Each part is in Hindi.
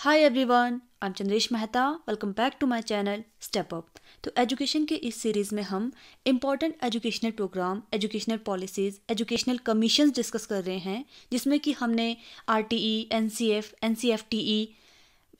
Hi everyone, I am Chandresh Mehta. Welcome back to my channel step up. तो एजुकेशन के इस सीरीज़ में हम important educational program, educational policies, educational commissions discuss कर रहे हैं, जिसमें कि हमने आरटीई, एनसीएफ, एनसीएफटीई,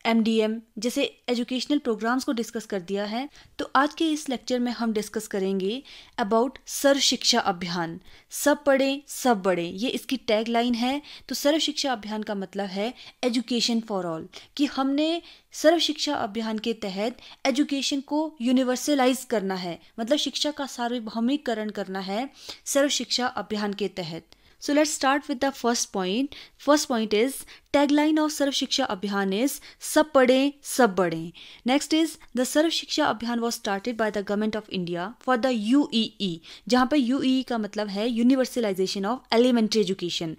एमडीएम जैसे एजुकेशनल प्रोग्राम्स को डिस्कस कर दिया है। तो आज के इस लेक्चर में हम डिस्कस करेंगे अबाउट सर्व शिक्षा अभियान। सब पढ़ें सब बढ़ें, ये इसकी टैग लाइन है। तो सर्व शिक्षा अभियान का मतलब है एजुकेशन फॉर ऑल, कि हमने सर्व शिक्षा अभियान के तहत एजुकेशन को यूनिवर्सलाइज करना है, मतलब शिक्षा का सार्वभौमिकरण करना है सर्व शिक्षा अभियान के तहत। So let's start with the first point. First point is tagline of सर्व शिक्षा अभियान is सब पढ़ें सब बढ़ें. Next is the सर्व शिक्षा अभियान was started by the government of India for the UEE, जहाँ पे UEE का मतलब है यूनिवर्सलाइजेशन ऑफ एलिमेंट्री एजुकेशन।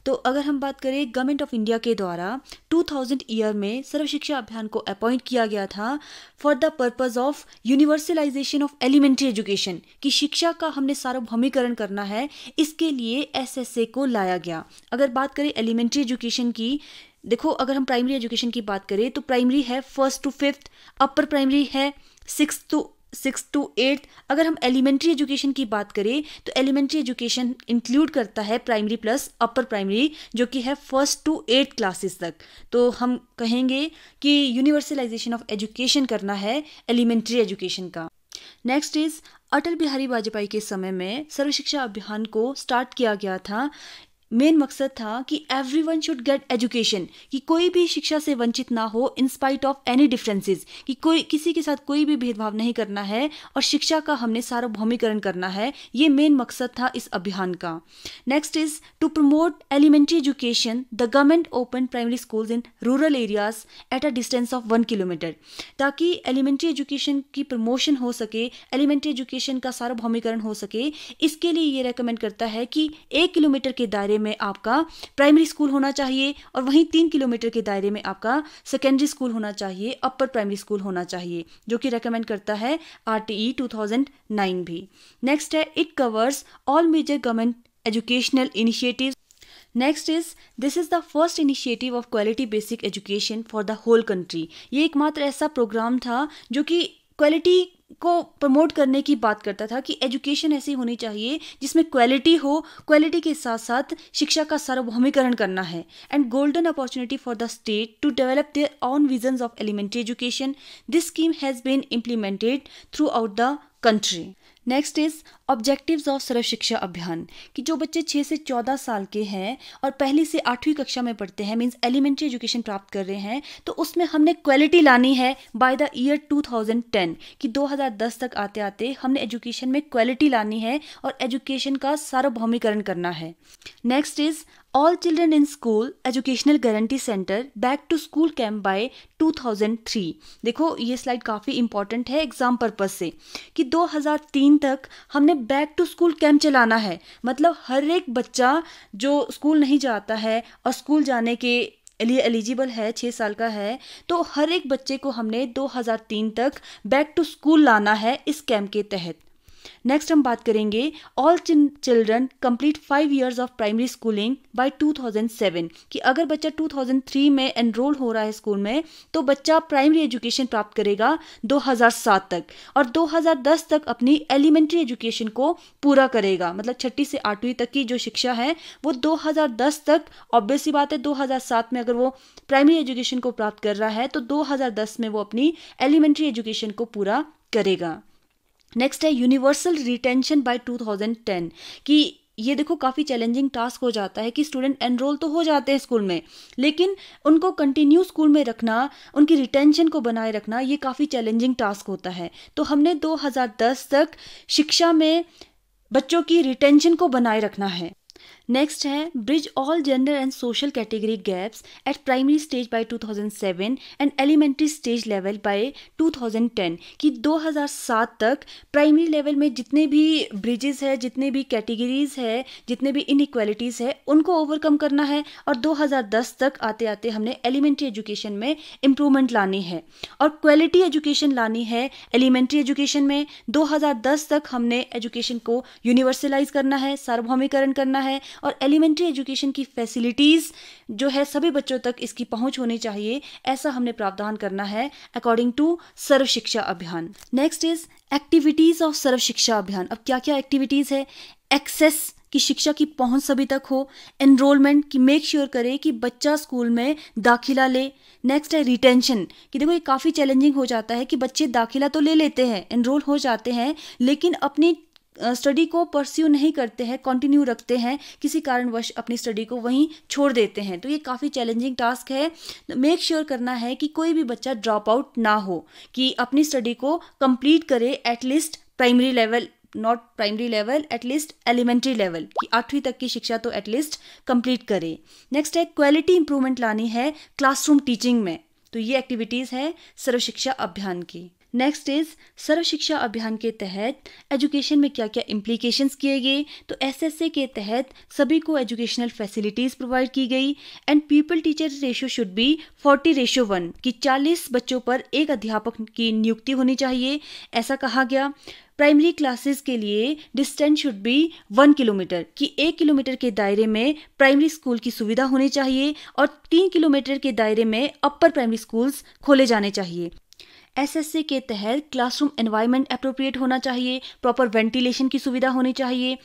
तो अगर हम बात करें गवर्नमेंट ऑफ इंडिया के द्वारा 2000 ईयर में सर्व शिक्षा अभियान को अपॉइंट किया गया था for the purpose of universalisation of elementary education, कि शिक्षा का हमने सार्वभौमिकरण करना है, इसके लिए एसएसए को लाया गया। अगर बात करें एलिमेंट्री एजुकेशन की, देखो अगर हम प्राइमरी एजुकेशन की बात करें तो प्राइमरी है 1st to 5th, upper primary है 6 to 8। अगर हम एलिमेंट्री एजुकेशन की बात करें तो एलिमेंट्री एजुकेशन इंक्लूड करता है प्राइमरी प्लस अपर प्राइमरी, जो कि है 1st to 8th क्लासेस तक। तो हम कहेंगे कि यूनिवर्सलाइजेशन ऑफ एजुकेशन करना है एलिमेंट्री एजुकेशन का। नेक्स्ट इज अटल बिहारी वाजपेयी के समय में सर्व शिक्षा अभियान को स्टार्ट किया गया था। मेन मकसद था कि एवरीवन शुड गेट एजुकेशन, कि कोई भी शिक्षा से वंचित ना हो in spite of any differences, कि कोई किसी के साथ कोई भी भेदभाव नहीं करना है और शिक्षा का हमने सार्वभौमिकरण करना है। ये मेन मकसद था इस अभियान का। Next is to promote elementary education the government open primary schools in rural areas at a distance of 1 kilometre, ताकि एलिमेंट्री एजुकेशन की प्रमोशन हो सके, एलिमेंट्री एजुकेशन का सार्वभौमिकरण हो सके। इसके लिए ये रेकमेंड करता है कि 1 किलोमीटर के दायरे में आपका प्राइमरी स्कूल होना चाहिए और वहीं 3 किलोमीटर के दायरे में आपका सेकेंडरी स्कूल होना चाहिए, अपर प्राइमरी स्कूल होना चाहिए, जो कि रेकमेंड करता है आरटीई 2009 भी। नेक्स्ट है it covers all major government educational initiatives. Next is this is the first initiative of quality basic education for the whole country. ये एकमात्र ऐसा प्रोग्राम था जो कि क्वालिटी को प्रमोट करने की बात करता था, कि एजुकेशन ऐसी होनी चाहिए जिसमें क्वालिटी हो, क्वालिटी के साथ साथ शिक्षा का सार्वभौमिकरण करना है। And golden opportunity for the state to develop their own visions of elementary education. This scheme has been implemented through the country. Next is objectives of Sarva Shiksha Abhiyan, कि जो बच्चे 6 से 14 साल के हैं और पहली से 8वीं कक्षा में पढ़ते हैं, मीन्स एलिमेंट्री एजुकेशन प्राप्त कर रहे हैं, तो उसमें हमने क्वालिटी लानी है बाय द ईयर 2010, कि 2010 तक आते आते हमने एजुकेशन में क्वालिटी लानी है और एजुकेशन का सार्वभौमिकरण करना है। Next is all children in school educational guarantee centre back to school camp by 2003। देखो ये स्लाइड काफ़ी इंपॉर्टेंट है एग्जाम पर्पज से, कि 2003 तक हमने बैक टू स्कूल कैंप चलाना है। मतलब हर एक बच्चा जो स्कूल नहीं जाता है और स्कूल जाने के लिए एलिजिबल है, 6 साल का है, तो हर एक बच्चे को हमने 2003 तक बैक टू स्कूल लाना है इस कैंप के तहत। नेक्स्ट हम बात करेंगे all children complete 5 years of primary schooling by 2007, कि अगर बच्चा 2003 में एनरोल हो रहा है स्कूल में तो बच्चा प्राइमरी एजुकेशन प्राप्त करेगा 2007 तक, और 2010 तक अपनी एलिमेंट्री एजुकेशन को पूरा करेगा। मतलब 6ठी से 8वीं तक की जो शिक्षा है वो 2010 तक, ऑब्वियस सी बात है 2007 में अगर वो प्राइमरी एजुकेशन को प्राप्त कर रहा है तो 2010 में वो अपनी एलिमेंट्री एजुकेशन को पूरा करेगा। नेक्स्ट है यूनिवर्सल रिटेंशन बाय 2010, कि ये देखो काफ़ी चैलेंजिंग टास्क हो जाता है कि स्टूडेंट एनरोल तो हो जाते हैं स्कूल में, लेकिन उनको कंटिन्यू स्कूल में रखना, उनकी रिटेंशन को बनाए रखना, ये काफ़ी चैलेंजिंग टास्क होता है। तो हमने 2010 तक शिक्षा में बच्चों की रिटेंशन को बनाए रखना है। नेक्स्ट है bridge all gender and social category gaps at primary stage by 2007 and elementary stage level by 2010, कि 2007 तक प्राइमरी लेवल में जितने भी ब्रिजेस है, जितने भी कैटेगरीज है, जितने भी इनइक्वालिटीज़ है, उनको ओवरकम करना है, और 2010 तक आते आते हमने एलिमेंट्री एजुकेशन में इम्प्रूवमेंट लानी है और क्वालिटी एजुकेशन लानी है एलिमेंट्री एजुकेशन में। 2010 तक हमने एजुकेशन को यूनिवर्सलाइज करना है, सार्वभौमिकरण करना है, और एलिमेंट्री एजुकेशन की फैसिलिटीज़ जो है सभी बच्चों तक इसकी पहुंच होनी चाहिए, ऐसा हमने प्रावधान करना है अकॉर्डिंग टू सर्व शिक्षा अभियान। Next is activities of Sarva Shiksha अभियान। अब क्या क्या एक्टिविटीज़ है? एक्सेस कि शिक्षा की पहुंच सभी तक हो, एनरोलमेंट कि मेक श्योर करे कि बच्चा स्कूल में दाखिला ले। नेक्स्ट है रिटेंशन कि देखो ये काफ़ी चैलेंजिंग हो जाता है कि बच्चे दाखिला तो ले लेते हैं, एनरोल हो जाते हैं, लेकिन अपनी स्टडी को परस्यू नहीं करते हैं, कंटिन्यू रखते हैं, किसी कारणवश अपनी स्टडी को वहीं छोड़ देते हैं। तो ये काफ़ी चैलेंजिंग टास्क है। मेक श्योर करना है कि कोई भी बच्चा ड्रॉप आउट ना हो, कि अपनी स्टडी को कंप्लीट करे at least primary level, not primary level, at least elementary level कि 8वीं तक की शिक्षा तो एटलीस्ट कंप्लीट करे। नेक्स्ट है क्वालिटी इंप्रूवमेंट लानी है क्लासरूम टीचिंग में। तो ये एक्टिविटीज़ है सर्व शिक्षा अभियान की। नेक्स्ट इज सर्व शिक्षा अभियान के तहत एजुकेशन में क्या क्या इम्प्लीकेशंस किए गए। तो एसएसए के तहत सभी को एजुकेशनल फैसिलिटीज़ प्रोवाइड की गई and people teacher ratio should be 40:1 कि 40 बच्चों पर एक अध्यापक की नियुक्ति होनी चाहिए, ऐसा कहा गया। प्राइमरी क्लासेस के लिए डिस्टेंस शुड बी 1 किलोमीटर कि 1 किलोमीटर के दायरे में प्राइमरी स्कूल की सुविधा होनी चाहिए और 3 किलोमीटर के दायरे में अपर प्राइमरी स्कूल्स खोले जाने चाहिए। एसएससी के तहत क्लासरूम एनवायरनमेंट अप्रोप्रिएट होना चाहिए, प्रॉपर वेंटिलेशन की सुविधा होनी चाहिए,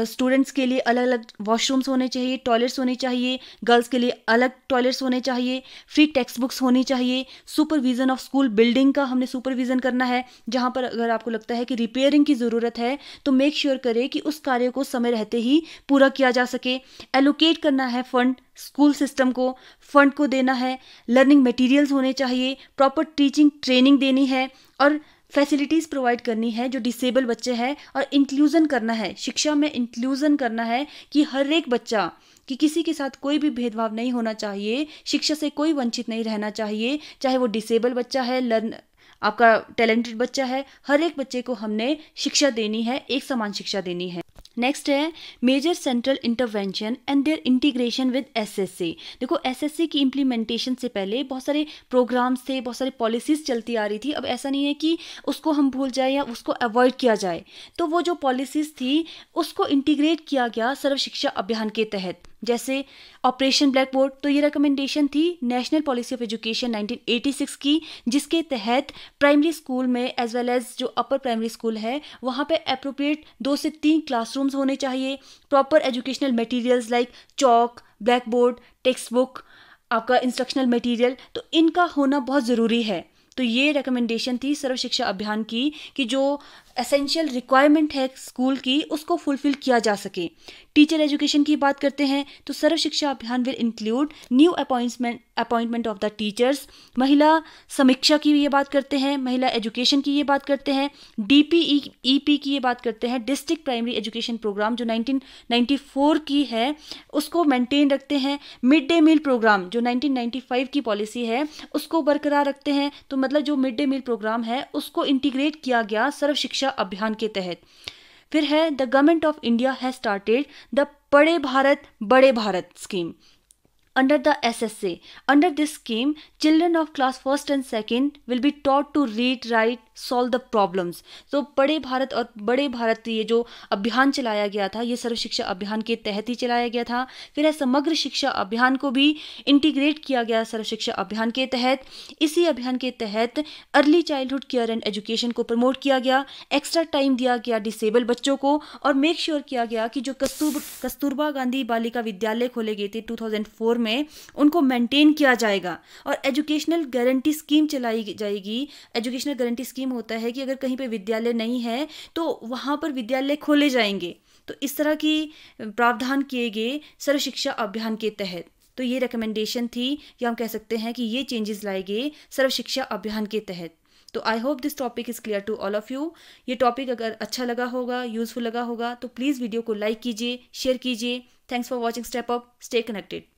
स्टूडेंट्स के लिए अलग अलग वॉशरूम्स होने चाहिए, टॉयलेट्स होने चाहिए, गर्ल्स के लिए अलग टॉयलेट्स होने चाहिए, फ्री टेक्स्ट बुक्स होनी चाहिए, सुपरविजन ऑफ स्कूल बिल्डिंग का हमने सुपरविजन करना है। जहाँ पर अगर आपको लगता है कि रिपेयरिंग की ज़रूरत है तो मेक श्योर करें कि उस कार्य को समय रहते ही पूरा किया जा सके। एलोकेट करना है फंड, स्कूल सिस्टम को फंड को देना है, लर्निंग मटेरियल्स होने चाहिए, प्रॉपर टीचिंग ट्रेनिंग देनी है और फैसिलिटीज़ प्रोवाइड करनी है जो डिसेबल बच्चे हैं, और इंक्लूज़न करना है, शिक्षा में इंक्लूज़न करना है कि हर एक बच्चा, कि किसी के साथ कोई भी भेदभाव नहीं होना चाहिए, शिक्षा से कोई वंचित नहीं रहना चाहिए, चाहे वो डिसेबल बच्चा है, आपका टैलेंटेड बच्चा है, हर एक बच्चे को हमने शिक्षा देनी है, एक समान शिक्षा देनी है। नेक्स्ट है major central intervention and their integration with SSC. देखो एसएससी की इम्प्लीमेंटेशन से पहले बहुत सारे प्रोग्राम्स थे, बहुत सारी पॉलिसीज़ चलती आ रही थी। अब ऐसा नहीं है कि उसको हम भूल जाए या उसको अवॉइड किया जाए, तो वो जो पॉलिसीज़ थी उसको इंटीग्रेट किया गया सर्व शिक्षा अभियान के तहत। जैसे ऑपरेशन ब्लैक बोर्ड, तो ये रिकमेंडेशन थी नेशनल पॉलिसी ऑफ एजुकेशन 1986 की, जिसके तहत प्राइमरी स्कूल में एज वेल एज जो अपर प्राइमरी स्कूल है वहाँ पे अप्रोप्रिएट 2 से 3 क्लासरूम्स होने चाहिए, proper educational materials like chalk, black board, text book, आपका इंस्ट्रक्शनल मटेरियल, तो इनका होना बहुत ज़रूरी है। तो ये रिकमेंडेशन थी सर्व शिक्षा अभियान की कि जो एसेंशियल रिक्वायरमेंट है स्कूल की उसको फुलफिल किया जा सके। टीचर एजुकेशन की बात करते हैं तो सर्व शिक्षा अभियान will include new appointment of the teachers, महिला समीक्षा की ये बात करते हैं, महिला एजुकेशन की ये बात करते हैं, DPEP की ये बात करते हैं, डिस्ट्रिक्ट प्राइमरी एजुकेशन प्रोग्राम जो 1994 की है उसको मेंटेन रखते हैं, मिड डे मील प्रोग्राम जो 1995 की पॉलिसी है उसको बरकरार रखते हैं। तो मतलब जो मिड डे मील प्रोग्राम है उसको इंटीग्रेट किया गया सर्व शिक्षा अभियान के तहत। फिर है the government of India has started the पढ़े भारत बड़े Bharat scheme under the SSA. Under this scheme, children of class 1st and 2nd will be taught to read, write, solve the problems. तो बड़े भारत और बड़े भारत ये जो अभियान चलाया गया था ये सर्व शिक्षा अभियान के तहत ही चलाया गया था। फिर है समग्र शिक्षा अभियान को भी इंटीग्रेट किया गया सर्व शिक्षा अभियान के तहत। इसी अभियान के तहत early childhood care and education को प्रमोट किया गया, एक्स्ट्रा टाइम दिया गया डिसेबल बच्चों को, और मेक श्योर किया गया कि जो कस्तूरबा गांधी बालिका विद्यालय खोले गए थे 2004 में उनको मेंटेन किया जाएगा, और एजुकेशनल गारंटी स्कीम चलाई जाएगी। एजुकेशनल गारंटी स्कीम होता है कि अगर कहीं पे विद्यालय नहीं है तो वहाँ पर विद्यालय खोले जाएंगे। तो इस तरह की प्रावधान किए गए सर्व शिक्षा अभियान के तहत। तो ये रिकमेंडेशन थी या हम कह सकते हैं कि ये चेंजेस लाए गए सर्व शिक्षा अभियान के तहत। तो I hope this topic is clear to all of you. ये टॉपिक अगर अच्छा लगा होगा, यूजफुल लगा होगा तो प्लीज़ वीडियो को लाइक कीजिए, शेयर कीजिए। Thanks for watching step up, stay connected.